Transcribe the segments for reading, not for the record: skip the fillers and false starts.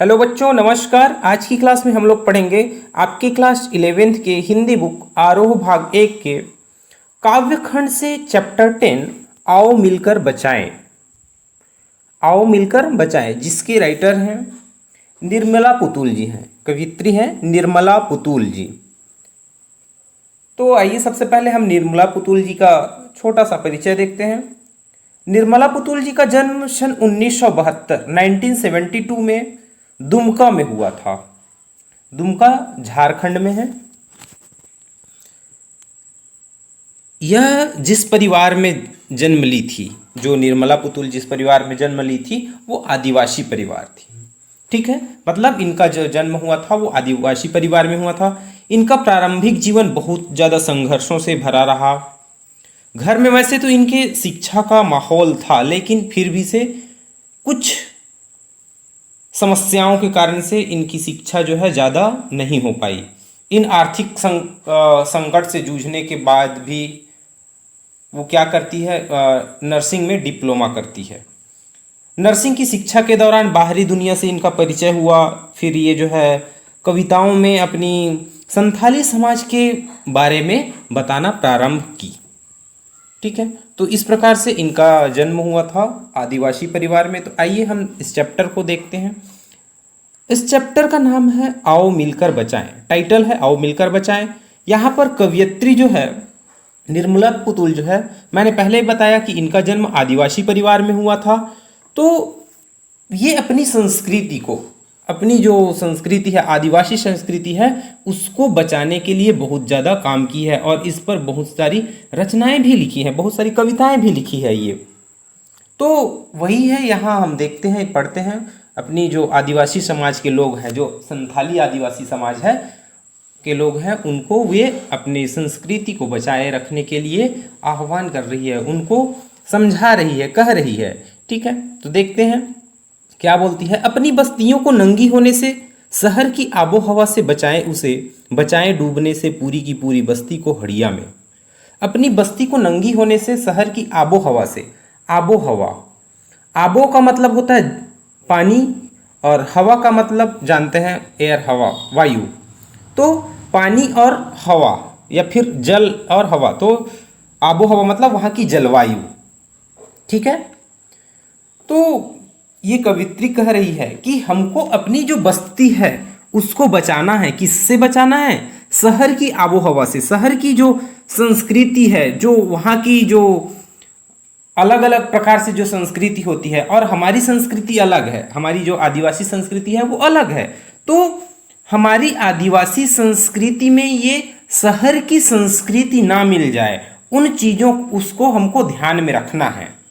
Hello बच्चों, नमस्कार। आज की क्लास में हम लोग पढ़ेंगे आपके क्लास 11th के हिंदी बुक आरोह भाग 1 के काव्य खंड से चैप्टर 10 आओ मिलकर बचाएं। आओ मिलकर बचाएं जिसके राइटर हैं निर्मला पुतुल जी हैं, कवियत्री हैं निर्मला पुतुल जी। तो आइए सबसे पहले हम निर्मला पुतुल जी का छोटा सा परिचय देखते हैं। निर्मला पुतुल जी का जन्म सन 1972 में दुमका में हुआ था। दुमका झारखंड में है। यह जिस परिवार में जन्म ली थी, जो निर्मला पुतुल जिस परिवार में जन्म ली थी, वो आदिवासी परिवार थी। ठीक है, मतलब इनका जो जन्म हुआ था वो आदिवासी परिवार में हुआ था। इनका प्रारंभिक जीवन बहुत ज़्यादा संघर्षों से भरा रहा। घर में वैसे तो इनके शिक्षा का माहौल था, लेकिन फिर भी से कुछ समस्याओं के कारण से इनकी शिक्षा जो है ज़्यादा नहीं हो पाई। इन आर्थिक संकट से जूझने के बाद भी वो क्या करती है, नर्सिंग में डिप्लोमा करती है। नर्सिंग की शिक्षा के दौरान बाहरी दुनिया से इनका परिचय हुआ। फिर ये जो है कविताओं में अपनी संथाली समाज के बारे में बताना प्रारंभ की। ठीक है, तो इस प्रकार से इनका जन्म हुआ था आदिवासी परिवार में। तो आइए हम इस चैप्टर को देखते हैं। इस चैप्टर का नाम है आओ मिलकर बचाएं। टाइटल है आओ मिलकर बचाएं। यहाँ पर कवियत्री जो है निर्मला पुतुल जो है, मैंने पहले ही बताया कि इनका जन्म आदिवासी परिवार में हुआ था। तो ये अपनी संस्कृति को, अपनी जो संस्कृति है, आदिवासी संस्कृति है, उसको बचाने के लिए बहुत ज़्यादा काम की है और इस पर बहुत सारी रचनाएं भी लिखी हैं, बहुत सारी कविताएं भी लिखी है ये। तो वही है, यहाँ हम देखते हैं, पढ़ते हैं। अपनी जो आदिवासी समाज के लोग हैं, जो संथाली आदिवासी समाज है के लोग हैं, उनको वे अपनी संस्कृति को बचाए रखने के लिए आह्वान कर रही है, उनको समझा रही है, कह रही है। ठीक है, तो देखते हैं क्या बोलती है। अपनी बस्तियों को नंगी होने से, शहर की आबो हवा से बचाएं उसे, बचाएं डूबने से पूरी की पूरी बस्ती को हड़िया में। अपनी बस्ती को नंगी होने से, शहर की आबो हवा से। आबो हवा, आबो का मतलब होता है पानी और हवा का मतलब जानते हैं एयर, हवा, वायु। तो पानी और हवा या फिर जल और हवा, तो आबो हवा मतलब वहाँ की जलवायु। ठीक है, तो ये कवित्री कह रही है कि हमको अपनी जो बस्ती है उसको बचाना है। किससे बचाना है? शहर की आबो हवा से। शहर की जो संस्कृति है, जो वहाँ की जो अलग अलग प्रकार से जो संस्कृति होती है, और हमारी संस्कृति अलग है, हमारी जो आदिवासी संस्कृति है वो अलग है। तो हमारी आदिवासी संस्कृति में ये शहर की संस्कृति ना मिल जाए, उन चीज़ों उसको हमको ध्यान में रखना है।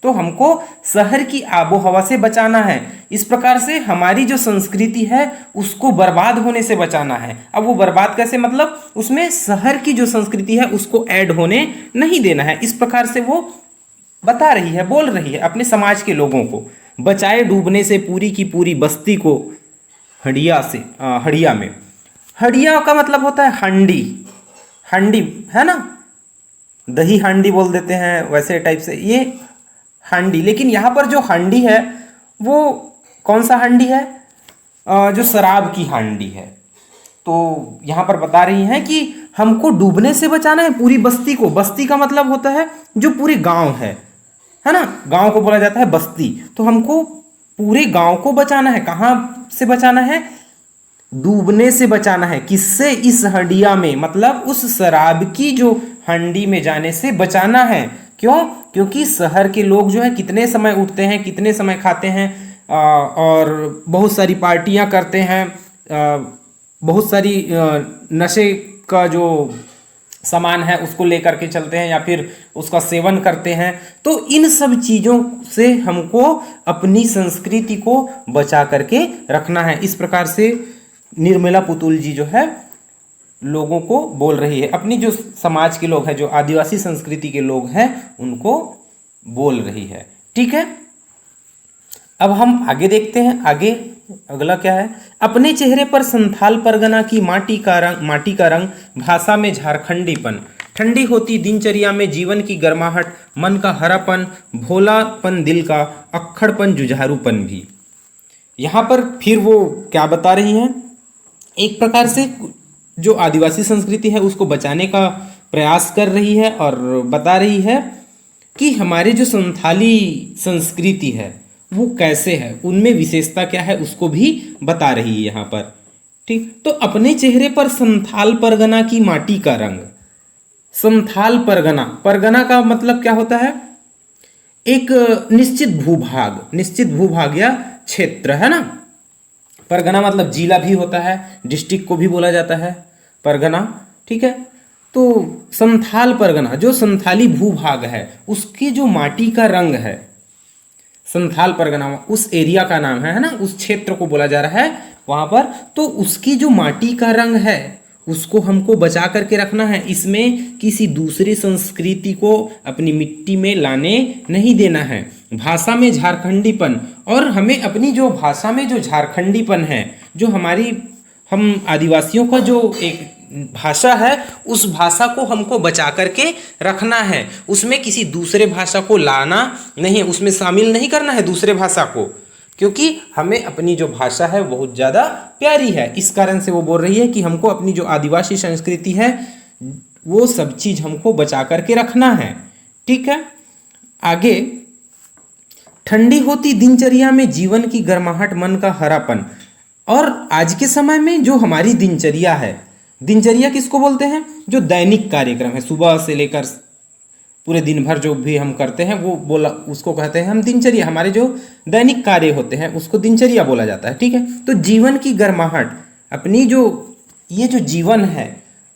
तो हमको शहर की आबो हवा से बचाना है। इस प्रकार से हमारी जो संस्कृति है उसको बर्बाद होने से बचाना है। अब वो बर्बाद कैसे, मतलब उसमें शहर की जो संस्कृति है उसको ऐड होने नहीं देना है। इस प्रकार से वो बता रही है, बोल रही है अपने समाज के लोगों को। बचाए डूबने से पूरी की पूरी बस्ती को हड़िया से, हड़िया में। हड़िया का मतलब होता है हंडी। हंडी है ना, दही हांडी बोल देते हैं वैसे टाइप से, ये हांडी। लेकिन यहाँ पर जो हांडी है वो कौन सा हांडी है? जो शराब की हांडी है। तो यहाँ पर बता रही हैं कि हमको डूबने से बचाना है पूरी बस्ती को। बस्ती का मतलब होता है जो पूरे गांव है ना, गांव को बोला जाता है बस्ती। तो हमको पूरे गांव को बचाना है। कहाँ से बचाना है? डूबने से बचाना है। किससे? इस हंडिया में, मतलब उस शराब की जो हंडी में जाने से बचाना है। क्यों? क्योंकि शहर के लोग जो है कितने समय उठते हैं, कितने समय खाते हैं, और बहुत सारी पार्टियां करते हैं, बहुत सारी नशे का जो सामान है उसको लेकर के चलते हैं या फिर उसका सेवन करते हैं। तो इन सब चीज़ों से हमको अपनी संस्कृति को बचा करके रखना है। इस प्रकार से निर्मला पुतुल जी जो है लोगों को बोल रही है, अपनी जो समाज के लोग हैं, जो आदिवासी संस्कृति के लोग हैं, उनको बोल रही है। ठीक है, अब हम आगे देखते हैं। आगे अगला क्या है? अपने चेहरे पर संथाल परगना की माटी का रंग, भाषा में झारखंडीपन, ठंडी होती दिनचर्या में जीवन की गर्माहट, मन का हरापन, भोलापन दिल का, अक्खड़पन, जुझारूपन भी। यहाँ पर फिर वो क्या बता रही हैं, एक प्रकार से जो आदिवासी संस्कृति है उसको बचाने का प्रयास कर रही है और बता रही है कि हमारे जो संथाली संस्कृति है वो कैसे है, उनमें विशेषता क्या है उसको भी बता रही है यहाँ पर। ठीक, तो अपने चेहरे पर संथाल परगना की माटी का रंग। संथाल परगना, परगना का मतलब क्या होता है, एक निश्चित भूभाग या क्षेत्र है ना। परगना मतलब जिला भी होता है, डिस्ट्रिक्ट को भी बोला जाता है परगना। ठीक है, तो संथाल परगना जो संथाली भूभाग है उसकी जो माटी का रंग है, संथाल परगना उस एरिया का नाम है ना, उस क्षेत्र को बोला जा रहा है वहां पर। तो उसकी जो माटी का रंग है उसको हमको बचा करके रखना है, इसमें किसी दूसरी संस्कृति को अपनी मिट्टी में लाने नहीं देना है। भाषा में झारखंडीपन, और हमें अपनी जो भाषा में जो झारखंडीपन है, जो हमारी हम आदिवासियों का जो एक भाषा है उस भाषा को हमको बचा करके रखना है, उसमें किसी दूसरे भाषा को लाना नहीं है, उसमें शामिल नहीं करना है दूसरे भाषा को, क्योंकि हमें अपनी जो भाषा है बहुत ज़्यादा प्यारी है। इस कारण से वो बोल रही है कि हमको अपनी जो आदिवासी संस्कृति है वो सब चीज़ हमको बचा करके रखना है। ठीक है, आगे, ठंडी होती दिनचर्या में जीवन की गर्माहट, मन का हरापन। और आज के समय में जो हमारी दिनचर्या है, दिनचर्या किसको बोलते हैं, जो दैनिक कार्यक्रम है, सुबह से लेकर पूरे दिन भर जो भी हम करते हैं वो बोला उसको कहते हैं हम दिनचर्या। हमारे जो दैनिक कार्य होते हैं उसको दिनचर्या बोला जाता है। ठीक है, तो जीवन की गर्माहट, अपनी जो ये जो जीवन है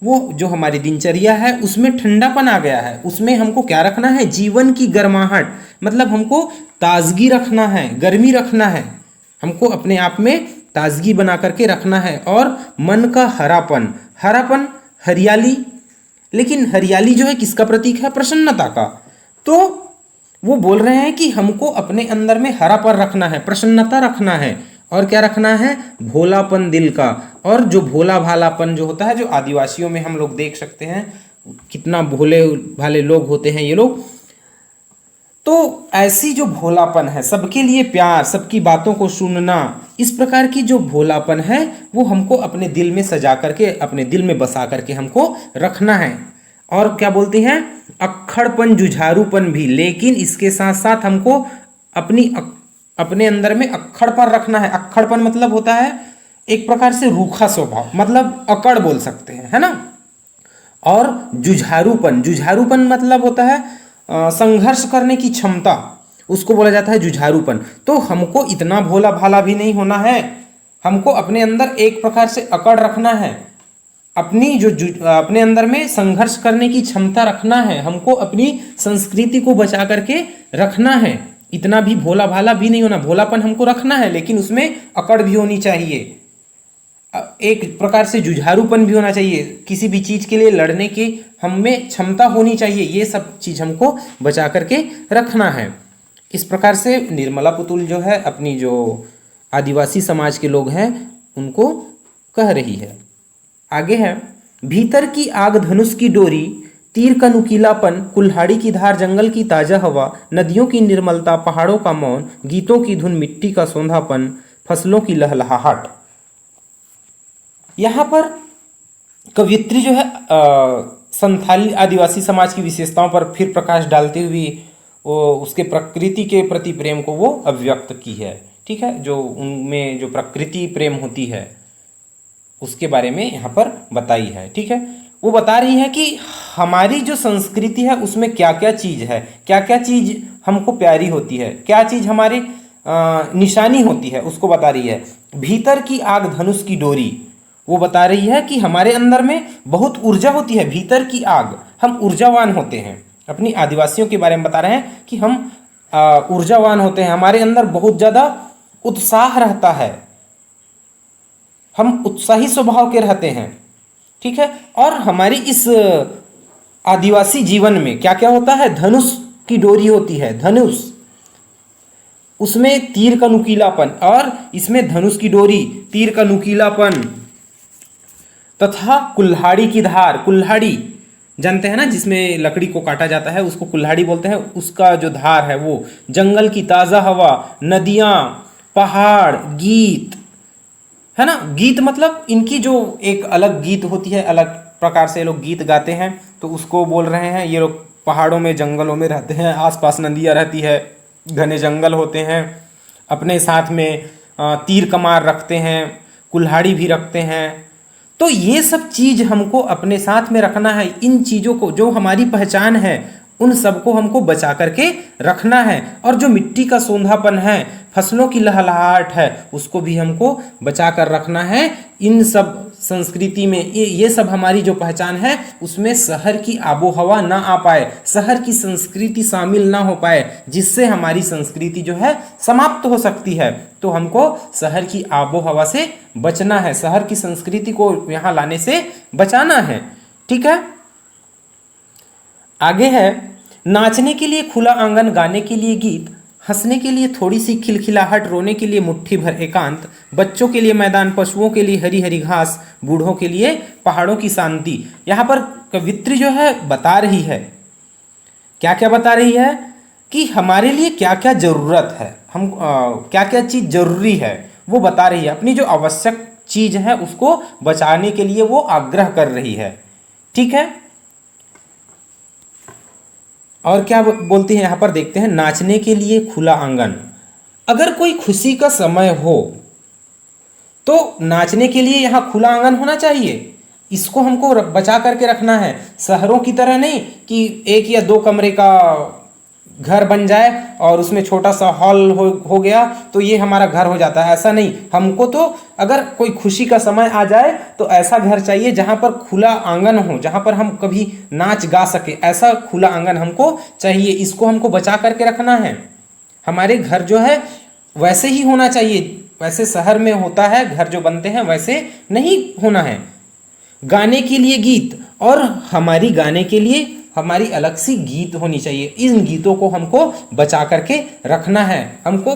वो जो हमारी दिनचर्या है उसमें ठंडापन आ गया है, उसमें हमको क्या रखना है, जीवन की गर्माहट, मतलब हमको ताजगी रखना है, गर्मी रखना है, हमको अपने आप में ताजगी बना करके रखना है। और मन का हरापन, हरापन हरियाली, लेकिन हरियाली जो है किसका प्रतीक है, प्रसन्नता का। तो वो बोल रहे हैं कि हमको अपने अंदर में हरापन रखना है, प्रसन्नता रखना है, और क्या रखना है, भोलापन दिल का। और जो भोला भालापन जो होता है, जो आदिवासियों में हम लोग देख सकते हैं कितना भोले भाले लोग होते हैं ये लोग, तो ऐसी जो भोलापन है, सबके लिए प्यार, सबकी बातों को सुनना, इस प्रकार की जो भोलापन है वो हमको अपने दिल में सजा करके, अपने दिल में बसा करके हमको रखना है। और क्या बोलती हैं, अक्खड़पन, जुझारूपन भी, लेकिन इसके साथ साथ हमको अपने अंदर में अक्खड़पन रखना है। अक्खड़पन मतलब होता है एक प्रकार से रूखा स्वभाव, मतलब अकड़ बोल सकते हैं, है ना। और जुझारूपन, जुझारूपन मतलब होता है संघर्ष करने की क्षमता, उसको बोला जाता है जुझारूपन। तो हमको इतना भोला भाला भी नहीं होना है, हमको अपने अंदर एक प्रकार से अकड़ रखना है, अपनी अपने अंदर में संघर्ष करने की क्षमता रखना है, हमको अपनी संस्कृति को बचा करके रखना है। इतना भी भोला भाला भी नहीं होना, भोलापन हमको रखना है लेकिन उसमें अकड़ भी होनी चाहिए, एक प्रकार से जुझारूपन भी होना चाहिए, किसी भी चीज़ के लिए लड़ने की हम में क्षमता होनी चाहिए। ये सब चीज़ हमको बचा करके रखना है। इस प्रकार से निर्मला पुतुल जो है अपनी जो आदिवासी समाज के लोग हैं उनको कह रही है। आगे है, भीतर की आग, धनुष की डोरी, तीर का नुकीलापन, कुल्हाड़ी की धार, जंगल की ताज़ा हवा, नदियों की निर्मलता, पहाड़ों का मौन, गीतों की धुन, मिट्टी का सौंधापन, फसलों की लहलहाहट। यहाँ पर कवियत्री जो है संथाली आदिवासी समाज की विशेषताओं पर फिर प्रकाश डालते हुए वो उसके प्रकृति के प्रति प्रेम को वो अभिव्यक्त की है। ठीक है, जो उनमें जो प्रकृति प्रेम होती है उसके बारे में यहाँ पर बताई है। ठीक है, वो बता रही है कि हमारी जो संस्कृति है उसमें क्या क्या चीज़ है, क्या क्या चीज़ हमको प्यारी होती है, क्या चीज़ हमारी निशानी होती है, उसको बता रही है। भीतर की आग, धनुष की डोरी, वो बता रही है कि हमारे अंदर में बहुत ऊर्जा होती है, भीतर की आग, हम ऊर्जावान होते हैं। अपनी आदिवासियों के बारे में बता रहे हैं कि हम ऊर्जावान होते हैं, हमारे अंदर बहुत ज़्यादा उत्साह रहता है, हम उत्साही स्वभाव के रहते हैं। ठीक है, और हमारी इस आदिवासी जीवन में क्या क्या होता है, धनुष की डोरी होती है, धनुष, उसमें तीर का नुकीलापन, और इसमें धनुष की डोरी, तीर का नुकीलापन, तथा कुल्हाड़ी की धार, कुल्हाड़ी जानते हैं ना जिसमें लकड़ी को काटा जाता है उसको कुल्हाड़ी बोलते हैं, उसका जो धार है वो, जंगल की ताज़ा हवा, नदियाँ, पहाड़, गीत, है ना। गीत मतलब इनकी जो एक अलग गीत होती है, अलग प्रकार से ये लोग गीत गाते हैं, तो उसको बोल रहे हैं। ये लोग पहाड़ों में, जंगलों में रहते हैं, आसपास नदियाँ रहती है, घने जंगल होते हैं, अपने साथ में तीर कमार रखते हैं, कुल्हाड़ी भी रखते हैं। तो ये सब चीज़ हमको अपने साथ में रखना है। इन चीज़ों को, जो हमारी पहचान है, उन सबको हमको बचा करके रखना है। और जो मिट्टी का सोंधापन है, फसलों की लहलहाहट है, उसको भी हमको बचा कर रखना है। इन सब संस्कृति में ये सब हमारी जो पहचान है, उसमें शहर की आबो हवा ना आ पाए, शहर की संस्कृति शामिल ना हो पाए, जिससे हमारी संस्कृति जो है समाप्त हो सकती है। तो हमको शहर की आबो हवा से बचना है, शहर की संस्कृति को यहाँ लाने से बचाना है। ठीक है। आगे है, नाचने के लिए खुला आंगन, गाने के लिए गीत, हंसने के लिए थोड़ी सी खिलखिलाहट, रोने के लिए मुट्ठी भर एकांत, बच्चों के लिए मैदान, पशुओं के लिए हरी हरी घास, बूढ़ों के लिए पहाड़ों की शांति। यहाँ पर कवित्री जो है बता रही है, क्या क्या बता रही है कि हमारे लिए क्या क्या ज़रूरत है, हम क्या क्या चीज़ ज़रूरी है, वो बता रही है। अपनी जो आवश्यक चीज़ है उसको बचाने के लिए वो आग्रह कर रही है। ठीक है। और क्या बोलती है यहाँ पर, देखते हैं। नाचने के लिए खुला आंगन, अगर कोई खुशी का समय हो तो नाचने के लिए यहाँ खुला आंगन होना चाहिए। इसको हमको बचा करके रखना है। शहरों की तरह नहीं कि 1 या 2 कमरे का घर बन जाए और उसमें छोटा सा हॉल हो गया तो ये हमारा घर हो जाता है, ऐसा नहीं। हमको तो अगर कोई खुशी का समय आ जाए तो ऐसा घर चाहिए जहाँ पर खुला आंगन हो, जहाँ पर हम कभी नाच गा सके, ऐसा खुला आंगन हमको चाहिए। इसको हमको बचा करके रखना है। हमारे घर जो है वैसे ही होना चाहिए, वैसे शहर में होता है घर जो बनते हैं, वैसे नहीं होना है। गाने के लिए गीत, और हमारी गाने के लिए हमारी अलग सी गीत होनी चाहिए। इन गीतों को हमको बचा करके रखना है। हमको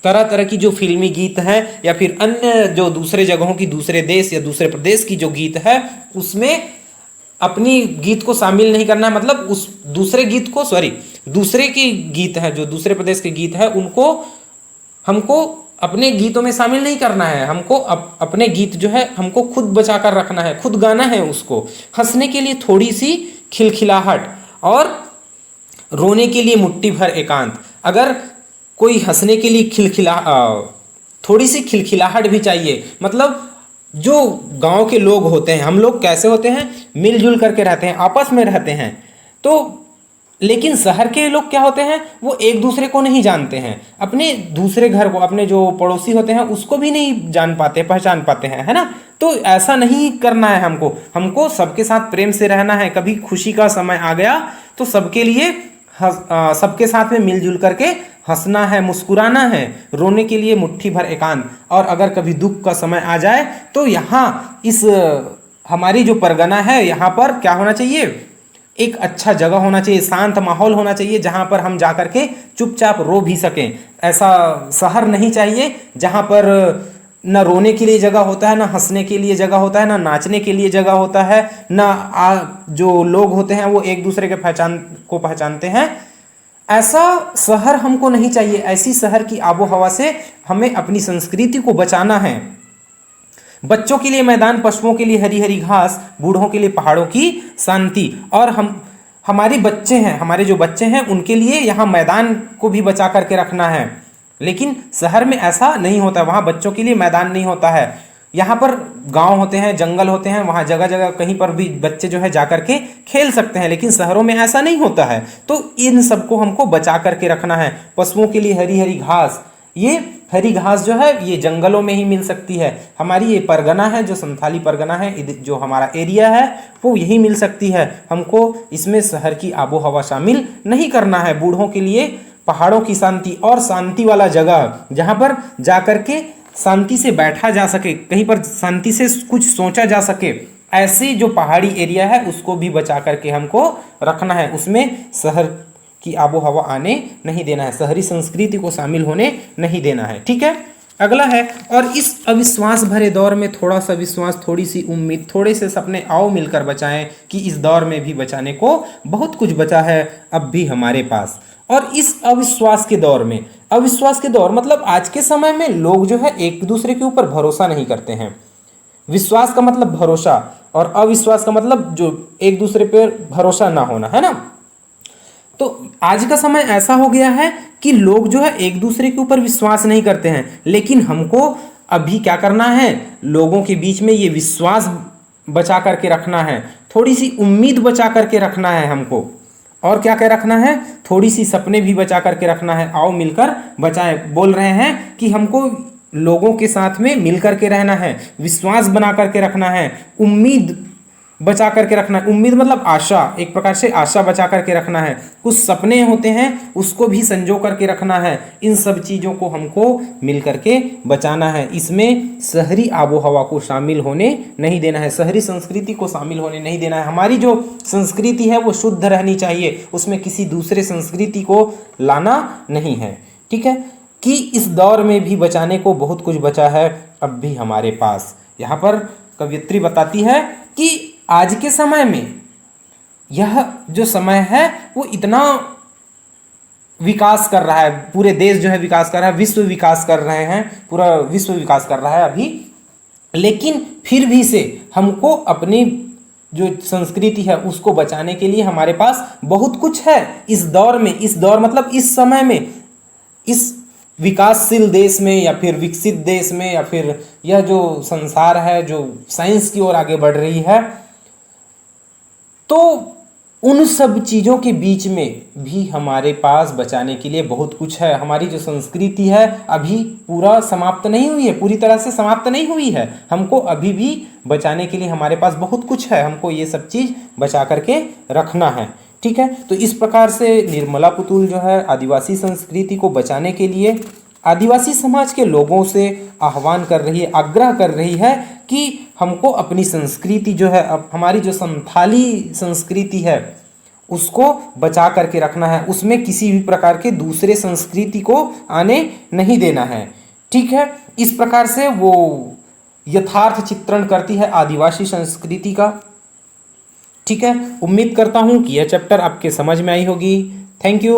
तरह तरह की जो फिल्मी गीत हैं या फिर अन्य जो दूसरे जगहों की, दूसरे देश या दूसरे प्रदेश की जो गीत है, उसमें अपनी गीत को शामिल नहीं करना है। मतलब उस दूसरे गीत को, दूसरे की गीत है, जो दूसरे प्रदेश के गीत है, उनको हमको अपने गीतों में शामिल नहीं करना है। हमको अपने गीत जो है हमको खुद बचा कर रखना है, खुद गाना है उसको। हंसने के लिए थोड़ी सी खिलखिलाहट और रोने के लिए मुट्ठी भर एकांत। अगर कोई हंसने के लिए थोड़ी सी खिलखिलाहट भी चाहिए। मतलब जो गांव के लोग होते हैं, हम लोग कैसे होते हैं, मिलजुल करके रहते हैं, आपस में रहते हैं। तो लेकिन शहर के लोग क्या होते हैं, वो एक दूसरे को नहीं जानते हैं, अपने दूसरे घर को, अपने जो पड़ोसी होते हैं उसको भी नहीं जान पाते, पहचान पाते हैं, है ना। तो ऐसा नहीं करना है हमको सबके साथ प्रेम से रहना है। कभी खुशी का समय आ गया तो सबके लिए सबके साथ में मिलजुल करके हंसना है, मुस्कुराना है। रोने के लिए मुट्ठी भर एकांत। और अगर कभी दुख का समय आ जाए तो यहाँ इस हमारी जो परगना है, यहाँ पर क्या होना चाहिए, एक अच्छा जगह होना चाहिए, शांत माहौल होना चाहिए, जहाँ पर हम जा कर के चुपचाप रो भी सकें। ऐसा शहर नहीं चाहिए जहाँ पर न रोने के लिए जगह होता है, ना हंसने के लिए जगह होता है, ना नाचने के लिए जगह होता है, ना जो लोग होते हैं वो एक दूसरे के पहचानते हैं। ऐसा शहर हमको नहीं चाहिए। ऐसी शहर की आबो हवा से हमें अपनी संस्कृति को बचाना है। बच्चों के लिए मैदान, पशुओं के लिए हरी हरी घास, बूढ़ों के लिए पहाड़ों की शांति। और हमारे जो बच्चे हैं उनके लिए यहाँ मैदान को भी बचा करके रखना है। लेकिन शहर में ऐसा नहीं होता है, वहाँ बच्चों के लिए मैदान नहीं होता है। यहाँ पर गांव होते हैं, जंगल होते हैं, वहाँ जगह जगह कहीं पर भी बच्चे जो है जा करके खेल सकते हैं। लेकिन शहरों में ऐसा नहीं होता है। तो इन सबको हमको बचा करके रखना है। पशुओं के लिए हरी हरी घास, ये हरी घास जो है ये जंगलों में ही मिल सकती है। हमारी ये परगना है, जो संथाली परगना है, जो हमारा एरिया है, वो यही मिल सकती है। हमको इसमें शहर की आबो हवा शामिल नहीं करना है। बूढ़ों के लिए पहाड़ों की शांति, और शांति वाला जगह जहाँ पर जा कर के शांति से बैठा जा सके, कहीं पर शांति से कुछ सोचा जा सके, ऐसी जो पहाड़ी एरिया है उसको भी बचा करके हमको रखना है। उसमें शहर की आबो हवा आने नहीं देना है, शहरी संस्कृति को शामिल होने नहीं देना है। ठीक है। अगला है, और इस अविश्वास भरे दौर में थोड़ा सा विश्वास, थोड़ी सी उम्मीद, थोड़े से सपने आओ मिलकर बचाएं, कि इस दौर में भी बचाने को बहुत कुछ बचा है अब भी हमारे पास। और इस अविश्वास के दौर में अविश्वास के दौर मतलब आज के समय में लोग जो है एक दूसरे के ऊपर भरोसा नहीं करते हैं। विश्वास का मतलब भरोसा और अविश्वास का मतलब जो एक दूसरे पर भरोसा ना होना, है ना। तो आज का समय ऐसा हो गया है कि लोग जो है एक दूसरे के ऊपर विश्वास नहीं करते हैं, लेकिन हमको अभी क्या करना है, लोगों के बीच में ये विश्वास बचा करके रखना है, थोड़ी सी उम्मीद बचा करके रखना है हमको, और क्या क्या रखना है, थोड़ी सी सपने भी बचा करके रखना है। आओ मिलकर बचाएं, बोल रहे हैं कि हमको लोगों के साथ में मिल करके रहना है, विश्वास बना करके रखना है, उम्मीद बचा करके रखना है। उम्मीद मतलब आशा, एक प्रकार से आशा बचा करके रखना है। कुछ सपने होते हैं उसको भी संजो करके रखना है। इन सब चीज़ों को हमको मिल करके बचाना है। इसमें शहरी आबो हवा को शामिल होने नहीं देना है, शहरी संस्कृति को शामिल होने नहीं देना है। हमारी जो संस्कृति है वो शुद्ध रहनी चाहिए, उसमें किसी दूसरे संस्कृति को लाना नहीं है। ठीक है, कि इस दौर में भी बचाने को बहुत कुछ बचा है अब भी हमारे पास। यहाँ पर कवियत्री बताती है कि आज के समय में यह जो समय है वो इतना विकास कर रहा है, पूरे देश जो है विकास कर रहा है, विश्व विकास कर रहे हैं, पूरा विश्व विकास कर रहा है अभी, लेकिन फिर भी से हमको अपनी जो संस्कृति है उसको बचाने के लिए हमारे पास बहुत कुछ है इस दौर में। इस दौर मतलब इस समय में, इस विकासशील देश में या फिर विकसित देश में, या फिर यह जो संसार है जो साइंस की ओर आगे बढ़ रही है, तो उन सब चीज़ों के बीच में भी हमारे पास बचाने के लिए बहुत कुछ है। हमारी जो संस्कृति है अभी पूरा समाप्त नहीं हुई है, पूरी तरह से समाप्त नहीं हुई है, हमको अभी भी बचाने के लिए हमारे पास बहुत कुछ है, हमको ये सब चीज़ बचा करके रखना है। ठीक है, तो इस प्रकार से निर्मला पुतुल जो है आदिवासी संस्कृति को बचाने के लिए आदिवासी समाज के लोगों से आह्वान कर रही है, आग्रह कर रही है कि हमको अपनी संस्कृति जो है, अब हमारी जो संथाली संस्कृति है उसको बचा करके रखना है, उसमें किसी भी प्रकार के दूसरे संस्कृति को आने नहीं देना है। ठीक है, इस प्रकार से वो यथार्थ चित्रण करती है आदिवासी संस्कृति का। ठीक है, उम्मीद करता हूँ कि यह चैप्टर आपके समझ में आई होगी। Thank you.